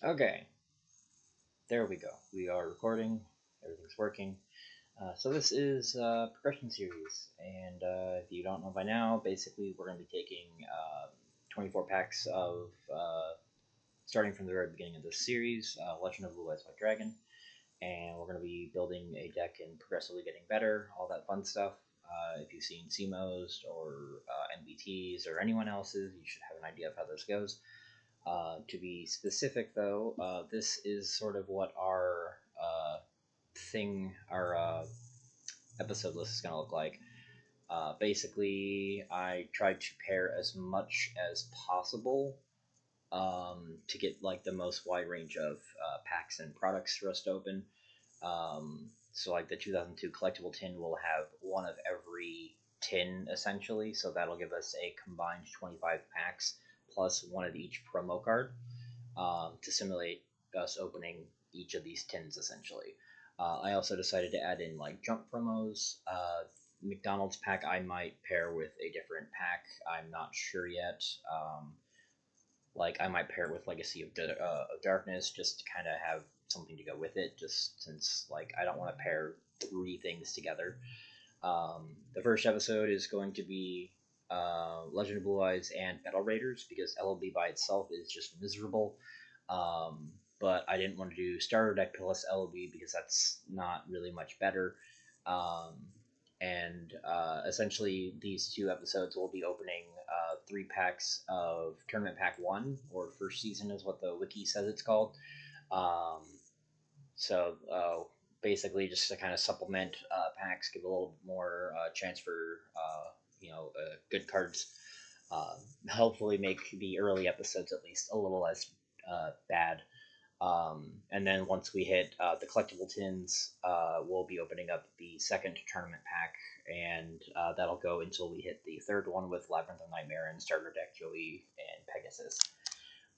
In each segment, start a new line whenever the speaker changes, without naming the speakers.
Okay, there we go. We are recording. Everything's working. So this is progression series, and if you don't know by now, basically we're going to be taking 24 packs of starting from the very beginning of this series, Legend of Blue Eyes White Dragon, and we're going to be building a deck and progressively getting better, all that fun stuff. If you've seen CMOs or MBTs or anyone else's, you should have an idea of how this goes. To be specific, though, this is sort of what our episode list is going to look like. Basically, I tried to pair as much as possible to get like the most wide range of packs and products for us to open. So, like the 2002 collectible tin will have one of every tin essentially, so that'll give us a combined 25 packs plus one of each promo card to simulate us opening each of these tins essentially. I also decided to add in like jump promos. McDonald's pack I might pair with a different pack. I'm not sure yet. Like I might pair it with Legacy of Darkness just to kind of have something to go with it. Just since like I don't want to pair three things together. The first episode is going to be Legend of Blue Eyes and Battle Raiders because LLB by itself is just miserable. But I didn't want to do starter deck plus LLB because that's not really much better. Um, and essentially, these two episodes will be opening three packs of Tournament Pack 1, or First Season is what the wiki says it's called. Um, so basically, just to kind of supplement packs, give a little more chance for good cards. Hopefully, make the early episodes at least a little less bad. And then once we hit the collectible tins, we'll be opening up the second tournament pack, and that'll go until we hit the third one with Labyrinth of Nightmare and starter deck Joey and Pegasus.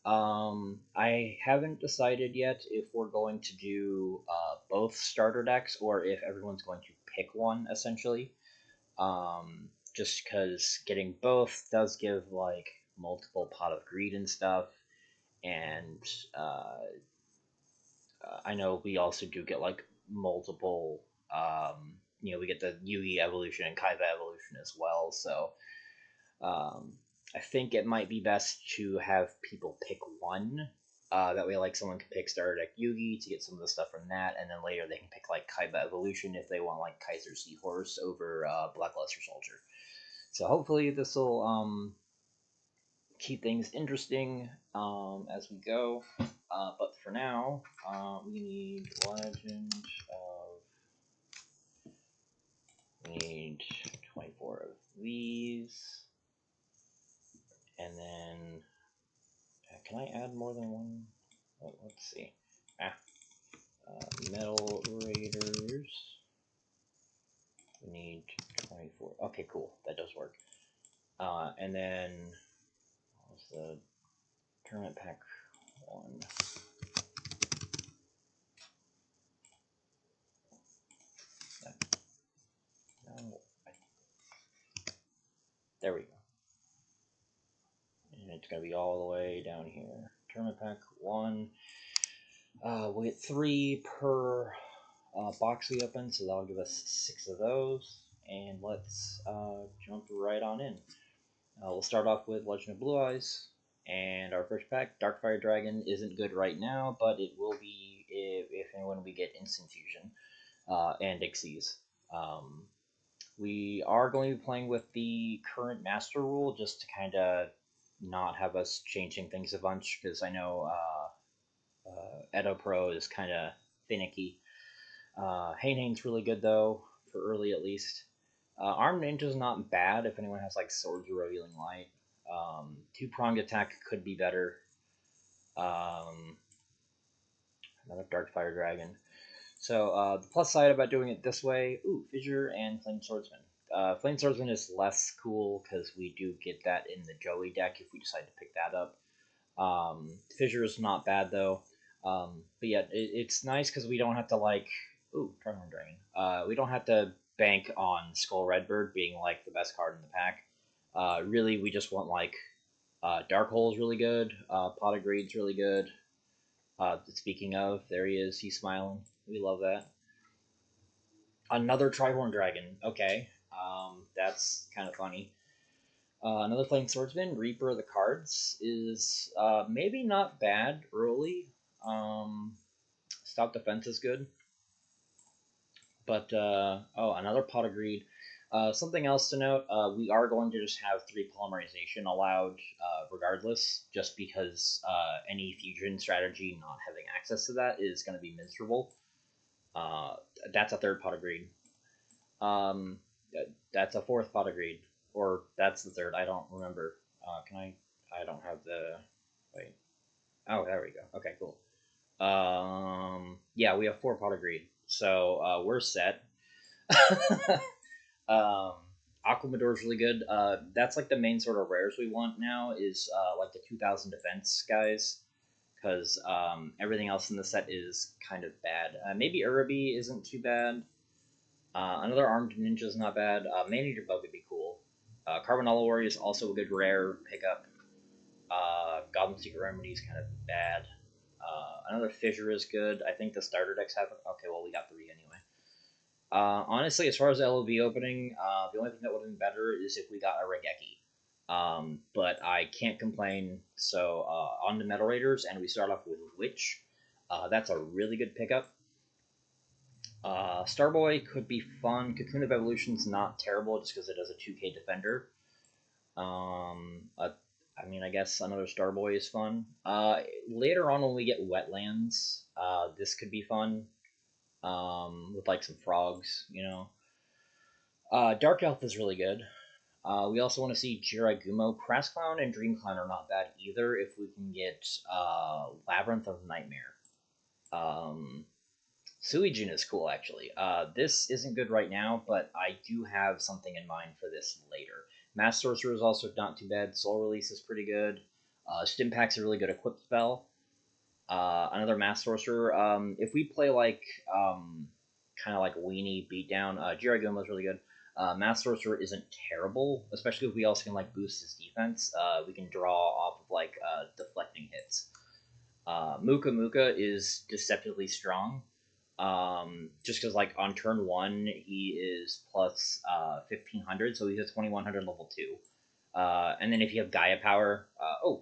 I haven't decided yet if we're going to do both starter decks or if everyone's going to pick one essentially. Just because getting both does give like multiple pot of greed and stuff, and uh, I know we also do get like multiple. We get the Yugi evolution and Kaiba evolution as well. So um, I think it might be best to have people pick one. That way, like someone can pick starter deck Yugi to get some of the stuff from that, and then later they can pick like Kaiba evolution if they want like Kaiser Seahorse over Blackluster Soldier. So hopefully this will keep things interesting as we go. But for now, we need Legend of. We need 24 of these. And then. Can I add more than one? Let's see. Metal Raiders. We need 24. Okay, cool. That does work. And then. What was the tournament pack one? No, there we go. And it's going to be all the way down here. Tournament pack 1. We'll get 3 per box we open, so that'll give us 6 of those. And let's jump right on in. We'll start off with Legend of Blue Eyes. And our first pack, Darkfire Dragon, isn't good right now, but it will be if and when we get Instant Fusion and Ixies. Um, we are going to be playing with the current Master Rule just to kind of not have us changing things a bunch, because I know Edo Pro is kind of finicky. Hain's really good though, for early at least. Armed Ninja's not bad if anyone has like Swords or Revealing Light. Two pronged attack could be better. Um, Another Darkfire Dragon. So the plus side about doing it this way, Fissure and Flame Swordsman. Flame Swordsman is less cool because we do get that in the Joey deck if we decide to pick that up. Fissure is not bad though. But yeah, it's nice because we don't have to like, Trident Dragon. We don't have to bank on Skull Redbird being like the best card in the pack. Really, we just want like Dark Hole's really good. Pot of Greed's really good. Speaking of, there he is. He's smiling. We love that. Another Trihorn Dragon. Okay. That's kind of funny. Another Flame Swordsman, Reaper of the Cards, is maybe not bad early. Stout Defense is good. But, oh, another Pot of Greed. Something else to note, we are going to just have 3 polymerization allowed regardless, just because any fusion strategy not having access to that is going to be miserable. Uh, that's a 3rd Pot of Greed. That's a 4th Pot of Greed. Or that's the 3rd, I don't remember. Can I don't have the... Wait. Oh, there we go. Okay, cool. Yeah, we have 4 Pot of Greed. So, we're set. um, Aquamador is really good. That's like the main sort of rares we want now is like the 2000 defense guys, because everything else in the set is kind of bad. Maybe Uraby isn't too bad. Another armed ninja is not bad. Man-Eater Bug would be cool. Carbonella Warrior is also a good rare pickup. Goblin Secret Remedy is kind of bad. Another Fissure is good. I think the starter decks have. Okay, well we got 3 anyway. Honestly, as far as LOB opening, the only thing that would have been better is if we got a Regeki. But I can't complain. So on to Metal Raiders, and we start off with Witch. That's a really good pickup. Starboy could be fun. Cocoon of Evolution's not terrible just because it does a 2k defender. I mean, I guess another Starboy is fun. Later on, when we get Wetlands, this could be fun. With like some frogs, you know. Dark Elf is really good. We also want to see Jiragumo. Crass Clown and Dream Clown are not bad either if we can get Labyrinth of Nightmare. Suijin is cool, actually. This isn't good right now, but I do have something in mind for this later. Mass Sorcerer is also not too bad. Soul Release is pretty good. Stimpak's a really good equip spell. Another Mass Sorcerer. If we play like kind of like weenie beatdown, Jiragumo is really good. Mass Sorcerer isn't terrible, especially if we also can like boost his defense. We can draw off of like deflecting hits. Muka Muka is deceptively strong. Just because like on turn 1 he is plus 1500, so he's at 2100 level 2. And then if you have Gaia Power,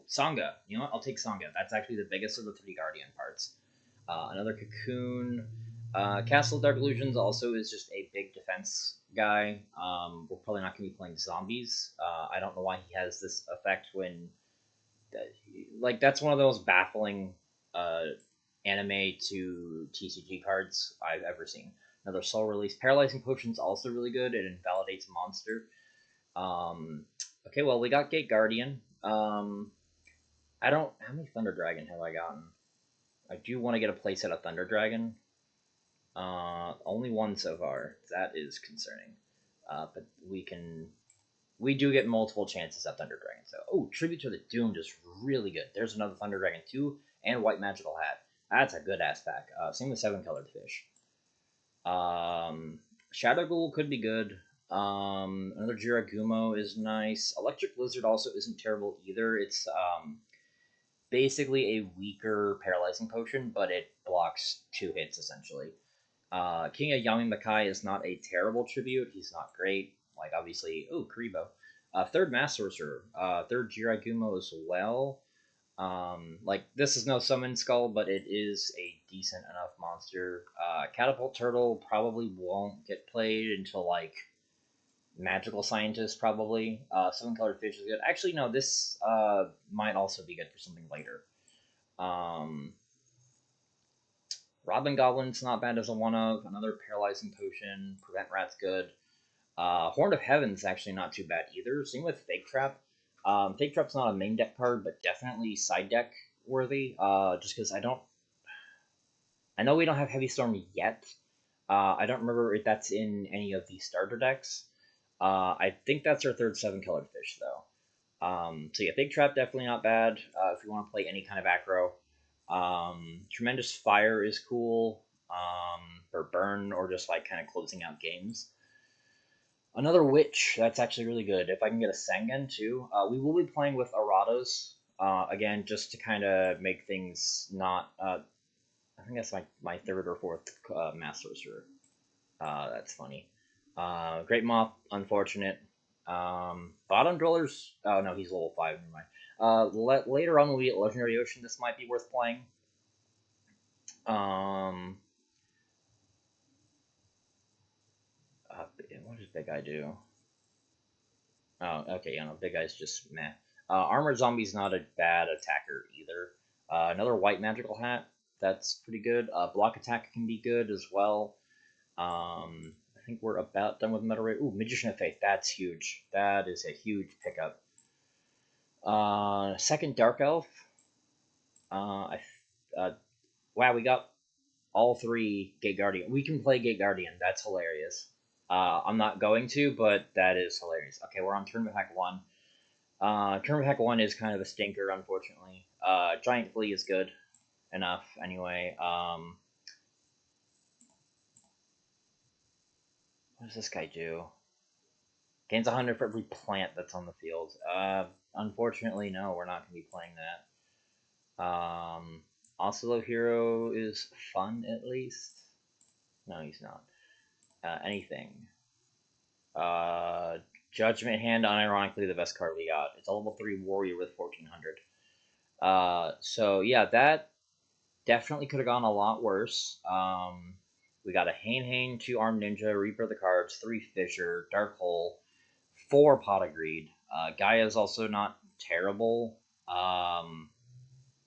Sangha. You know what? I'll take Sangha. That's actually the biggest of the 3 Guardian parts. Another Cocoon. Castle Dark Illusions also is just a big defense guy. We're probably not going to be playing zombies. I don't know why he has this effect when... Like, that's one of those baffling anime to TCG cards I've ever seen. Another Soul Release. Paralyzing Potion's also really good. It invalidates a monster. Okay, well, we got Gate Guardian. I don't... How many Thunder Dragon have I gotten? I do want to get a playset of Thunder Dragon. Only 1 so far. That is concerning. But we do get multiple chances at Thunder Dragon. So, Tribute to the Doomed is really good. There's another Thunder Dragon 2 and White Magical Hat. That's a good ass pack. Same with 7-colored fish. Shadow Ghoul could be good. Another Jiragumo is nice. Electric Lizard also isn't terrible either. It's basically a weaker paralyzing potion, but it blocks 2 hits essentially. King of Yamimakai is not a terrible tribute. He's not great. Like, obviously, Karibo. 3rd Mass Sorcerer. 3rd Jiragumo as well. Like, this is no Summon Skull, but it is a decent enough monster. Catapult Turtle probably won't get played until, like, Magical Scientist, probably. 7-colored fish is good. Actually, no, this might also be good for something later. Robin Goblin's not bad as a one-of. Another Paralyzing Potion. Prevent Rat's good. Horn of Heaven's actually not too bad either. Same with Fake Trap. Fake Trap's not a main deck card, but definitely side deck worthy. Just because I know we don't have Heavy Storm yet. I don't remember if that's in any of the starter decks. I think that's our 3rd 7-colored fish, though. So yeah, Fake Trap definitely not bad if you want to play any kind of aggro. Tremendous Fire is cool for burn or just like kind of closing out games. Another Witch, that's actually really good. If I can get a Sengen too. We will be playing with Arados Again, just to kind of make things not. I think that's my third or fourth Mass Sorcerer. That's funny. Great Moth, unfortunate. Bottom Dwellers. Oh no, he's level 5. Never mind. Later on when we get Legendary Ocean, this might be worth playing. What does Big Eye do? Oh, okay, yeah, no, Big Eye's just meh. Armored Zombie's not a bad attacker either. Another white magical hat, that's pretty good. Block attack can be good as well. I think we're about done with Metal Ray. Ooh, Magician of Faith, that's huge. That is a huge pickup. Second Dark Elf. Wow, we got all 3 Gate Guardian. We can play Gate Guardian. That's hilarious. I'm not going to, but that is hilarious. Okay, we're on Tournament Pack 1. Tournament Pack 1 is kind of a stinker, unfortunately. Giant Flea is good enough, anyway. What does this guy do? Gains 100 for every plant that's on the field. Unfortunately, no, we're not going to be playing that. Oslo Hero is fun, at least. No, he's not. Anything. Judgment Hand, unironically, the best card we got. It's a level 3 warrior with 1400. So yeah, that definitely could have gone a lot worse. We got a Hane, 2 Armed Ninja, Reaper of the Cards, 3 Fissure, Dark Hole, 4 Pot of Greed. Gaia is also not terrible.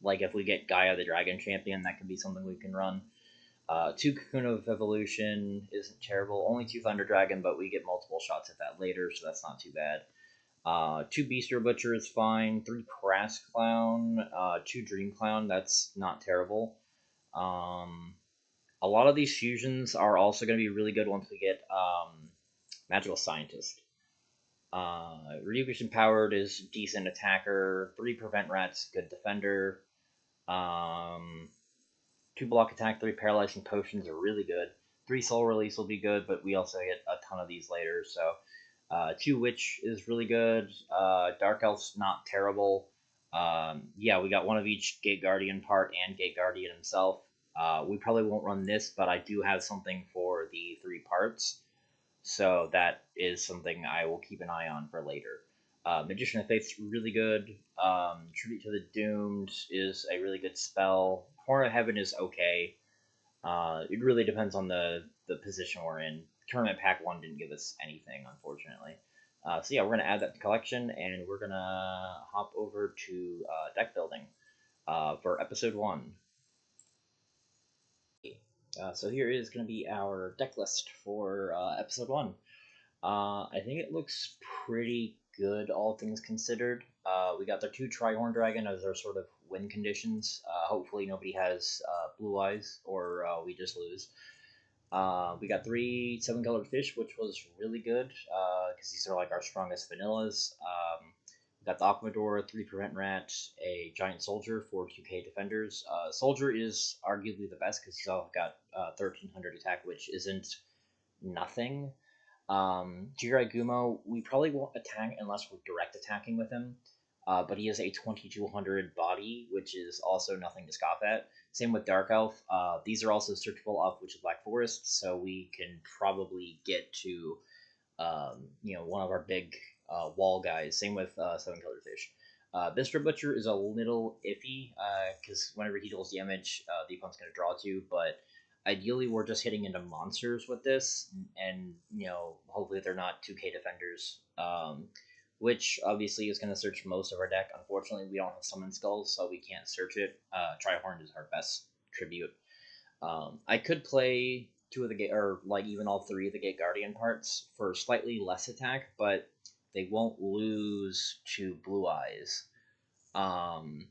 Like if we get Gaia the Dragon Champion, that could be something we can run. 2 Cocoon of Evolution isn't terrible. Only 2 Thunder Dragon, but we get multiple shots at that later, so that's not too bad. 2 Beaster Butcher is fine. 3 Crass Clown. 2 Dream Clown, that's not terrible. A lot of these fusions are also going to be really good once we get Magical Scientist. Ryugish Empowered is decent attacker. 3 Prevent Rats, good defender. 2 Block Attack, 3 Paralyzing Potions are really good. 3 Soul Release will be good, but we also get a ton of these later, so 2 Witch is really good. Dark Elf's not terrible. Yeah, we got one of each Gate Guardian part and Gate Guardian himself. We probably won't run this, but I do have something for the 3 parts. So that is something I will keep an eye on for later. Magician of Faith's really good. Tribute to the Doomed is a really good spell. Horn of Heaven is okay. It really depends on the position we're in. Tournament Pack 1 didn't give us anything, unfortunately. So yeah, we're going to add that to collection, and we're going to hop over to deck building for episode 1. So here is going to be our deck list for episode 1. I think it looks pretty good, all things considered. We got the 2 Trihorn Dragon as our sort of win conditions. Hopefully nobody has Blue Eyes, or we just lose. We got 3 7-colored fish, which was really good, because these are like our strongest vanillas. We got the Aquamador, 3 Prevent Rat, a Giant Soldier for 2k defenders. Soldier is arguably the best, because he's all got 1300 attack, which isn't nothing. Jirai Gumo, we probably won't attack unless we're direct attacking with him, but he has a 2200 body, which is also nothing to scoff at. Same with Dark Elf. These are also searchable off Witch of Black Forest, so we can probably get to one of our big wall guys. Same with 7-colored fish. Bistra Butcher is a little iffy, because whenever he deals damage, the opponent's going to draw 2, but ideally we're just hitting into monsters with this, and hopefully they're not 2k defenders, which obviously is going to search most of our deck. Unfortunately, we don't have Summon Skulls, so we can't search it. Trihorn is our best tribute. I could play 2 of the gate, or like even all 3 of the Gate Guardian parts for slightly less attack, but they won't lose to Blue Eyes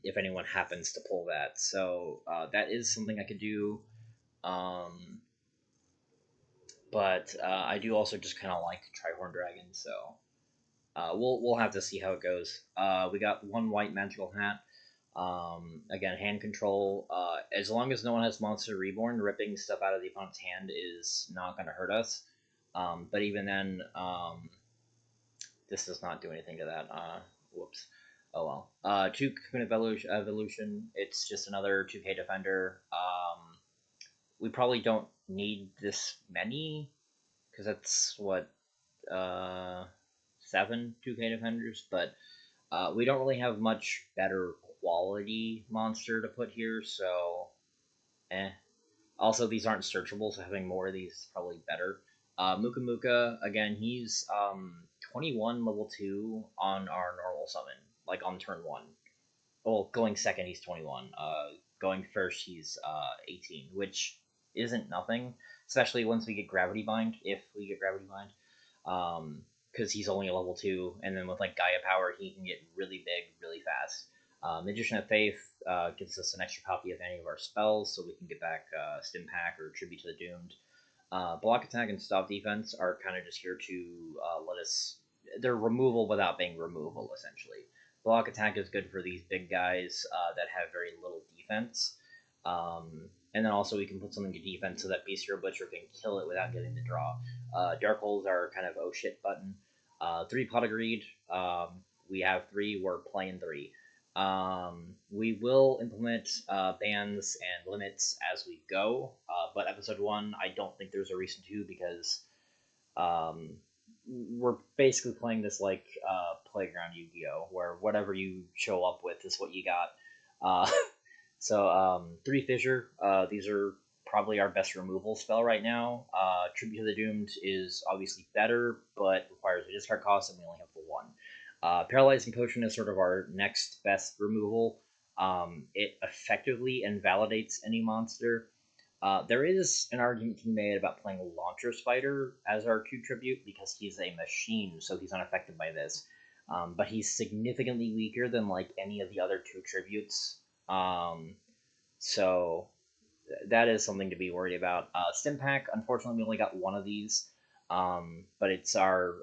if anyone happens to pull that. So that is something I could do. But I do also just kind of like Trihorn Dragon, so we'll have to see how it goes. We got 1 white magical hat. Again, hand control. As long as no one has Monster Reborn, ripping stuff out of the opponent's hand is not going to hurt us. But even then, this does not do anything to that. Whoops. Oh well. Two Cocoon Evolution. It's just another 2K defender. We probably don't need this many because that's what uh seven 2K defenders, but we don't really have much better quality monster to put here, so eh. Also, these aren't searchable, so having more of these is probably better. Muka Muka, again, he's 21 level 2 on our normal summon, like on turn 1. Well, going second, he's 21. Going first, he's 18, which isn't nothing, especially once we get Gravity Bind, if we get Gravity Bind. Because he's only a level 2, and then with like Gaia Power, he can get really big really fast. Magician of Faith gives us an extra copy of any of our spells, so we can get back Stimpack or Tribute to the Doomed. Block attack and stop defense are kind of just here to let us. They're removal without being removal, essentially. Block attack is good for these big guys that have very little defense. And then also we can put something to defense so that Beastier Butcher can kill it without getting the draw. Dark holes are kind of oh shit button. 3 Pot of Greed. We have 3. We're playing 3. We will implement bans and limits as we go, but episode 1, I don't think there's a reason to because um, we're basically playing this like playground Yu-Gi-Oh, where whatever you show up with is what you got. Uh, so 3 Fissure, these are probably our best removal spell right now. Tribute to the Doomed is obviously better, but requires a discard cost, and we only have the 1. Paralyzing Potion is sort of our next best removal. It effectively invalidates any monster. There is an argument to be made about playing Launcher Spider as our 2 tribute because he's a machine, so he's unaffected by this. But he's significantly weaker than like any of the other 2 tributes. So that is something to be worried about. Stimpack, unfortunately, we only got 1 of these, but it's our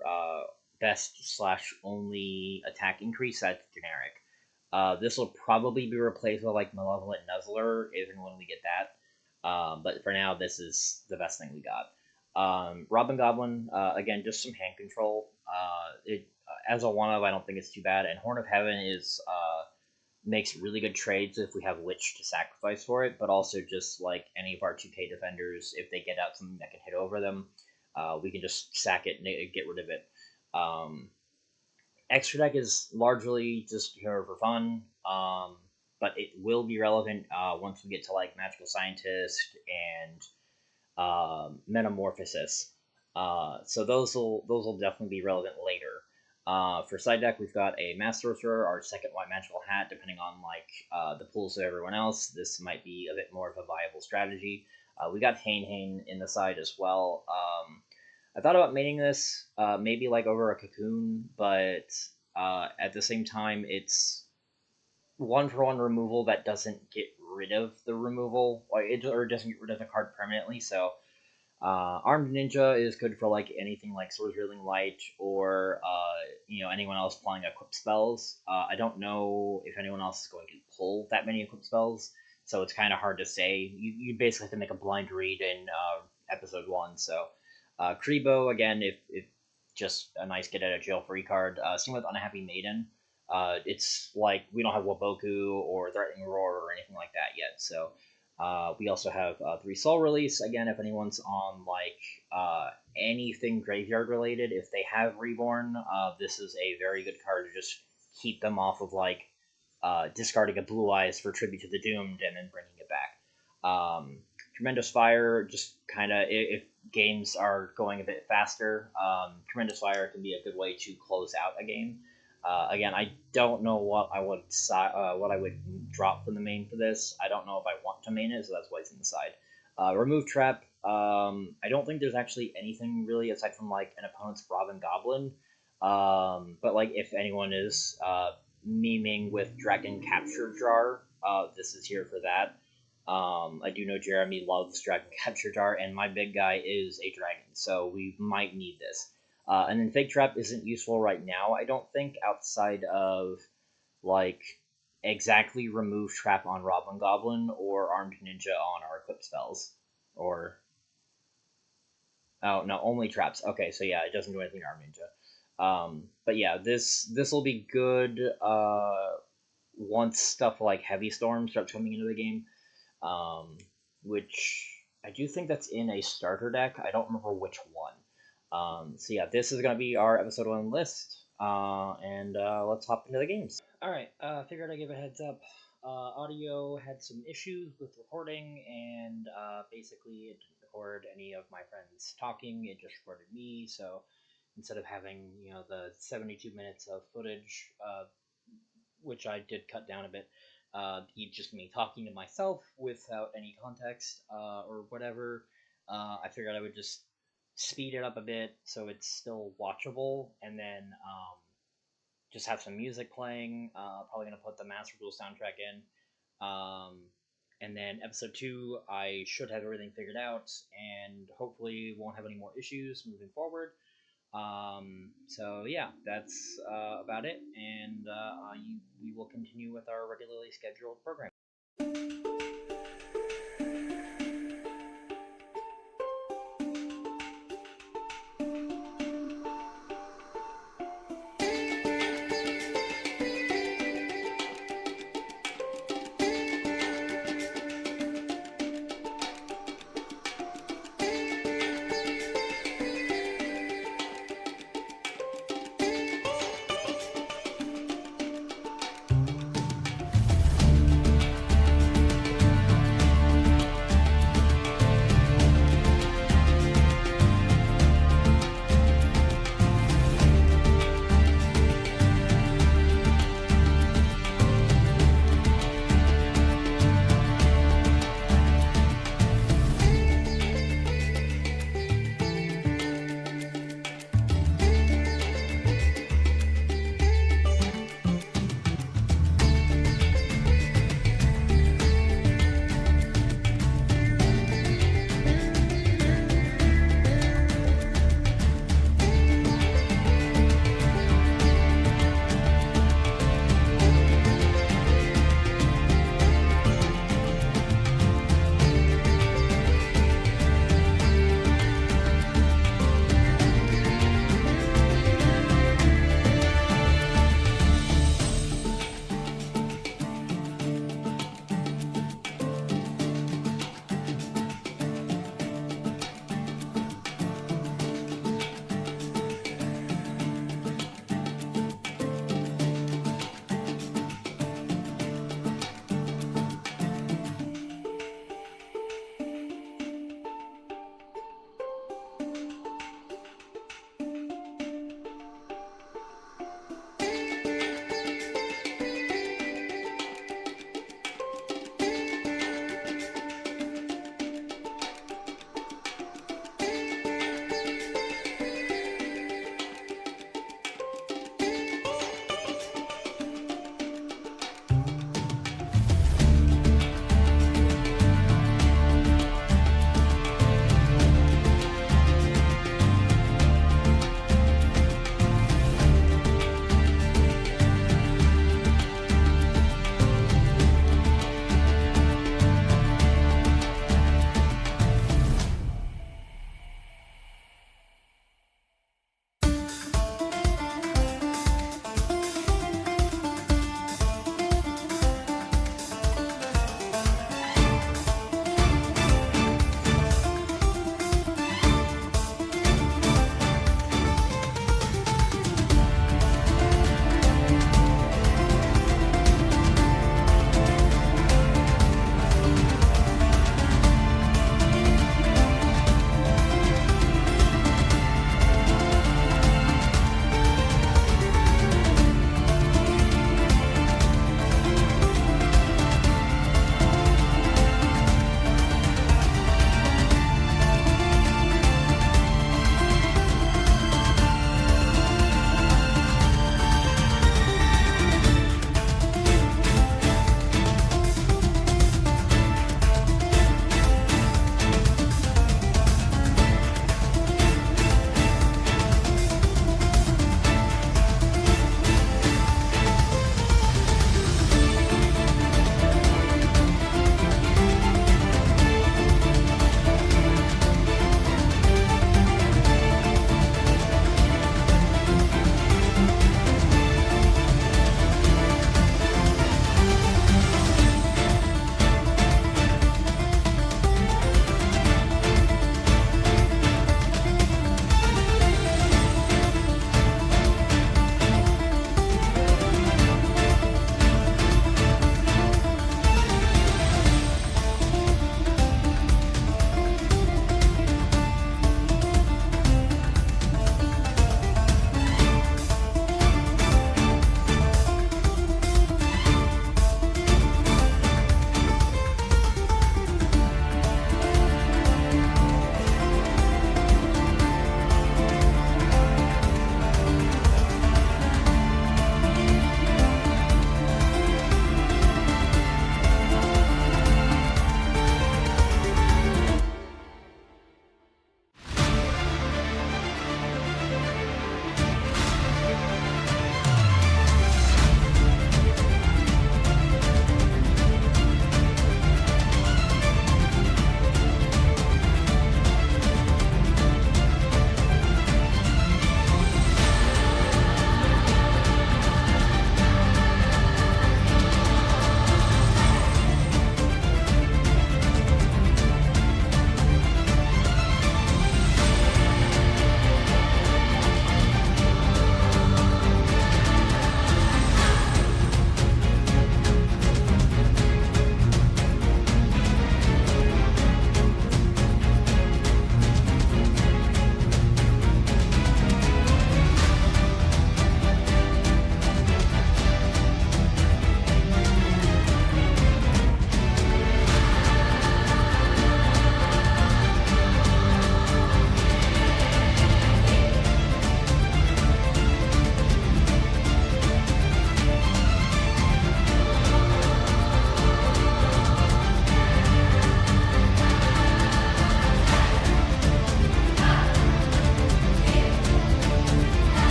best slash only attack increase. That's generic. This will probably be replaced with like Malevolent Nuzzler, even when we get that. But for now, this is the best thing we got. Robin Goblin, again, just some hand control. It as a one of, I don't think it's too bad. And Horn of Heaven is makes really good trades if we have Witch to sacrifice for it, but also just like any of our 2K defenders, if they get out something that can hit over them, we can just sack it and get rid of it. Extra deck is largely just here for fun, but it will be relevant once we get to like Magical Scientist and Metamorphosis. So those will definitely be relevant later. For side deck, we've got a Mass Sorcerer, our second white magical hat. Depending on like the pools of everyone else, this might be a bit more of a viable strategy. We got Hane in the side as well. I thought about maining this maybe like over a Cocoon, but at the same time, it's 1-for-1 removal that doesn't get rid of the removal, or doesn't get rid of the card permanently. So Armed Ninja is good for like anything like Sword Drilling Light or anyone else playing equip spells. I don't know if anyone else is going to pull that many equip spells, so it's kind of hard to say. You basically have to make a blind read in episode 1. So Kribo, again, if just a nice get out of jail free card. Same with Unhappy Maiden. It's like we don't have Waboku or Threatening Roar or anything like that yet. So we also have 3 Soul Release. Again, if anyone's on like anything graveyard related, if they have Reborn, this is a very good card to just keep them off of like discarding a Blue Eyes for Tribute to the Doomed and then bringing it back. Tremendous Fire, just kind of if games are going a bit faster, Tremendous Fire can be a good way to close out a game. Again, I don't know what I would drop from the main for this. I don't know if I want to main it, so that's why it's in the side. Remove Trap. I don't think there's actually anything really aside from like an opponent's Robin Goblin. But like if anyone is memeing with Dragon Capture Jar, this is here for that. I do know Jeremy loves Dragon Capture Jar, and my big guy is a dragon, so we might need this. And then Fake Trap isn't useful right now, I don't think, outside of, like, exactly remove Trap on Robin Goblin or Armed Ninja on our equip spells. Or... Oh, no, only Traps. Okay, so yeah, it doesn't do anything to Armed Ninja. But yeah, this will be good once stuff like Heavy Storm starts coming into the game, um, which I do think that's in a starter deck. I don't remember which one. So yeah, this is gonna be our episode 1 list, and let's hop into the games. All right, figured I'd give a heads up. Audio had some issues with recording, and basically it didn't record any of my friends talking. It just recorded me. So instead of having the 72 minutes of footage, which I did cut down a bit, just me talking to myself without any context or whatever. I figured I would just speed it up a bit so it's still watchable, and then just have some music playing. Probably gonna put the Master Duel soundtrack in. And then episode 2, I should have everything figured out, and hopefully won't have any more issues moving forward. So yeah, that's about it, and we will continue with our regularly scheduled program.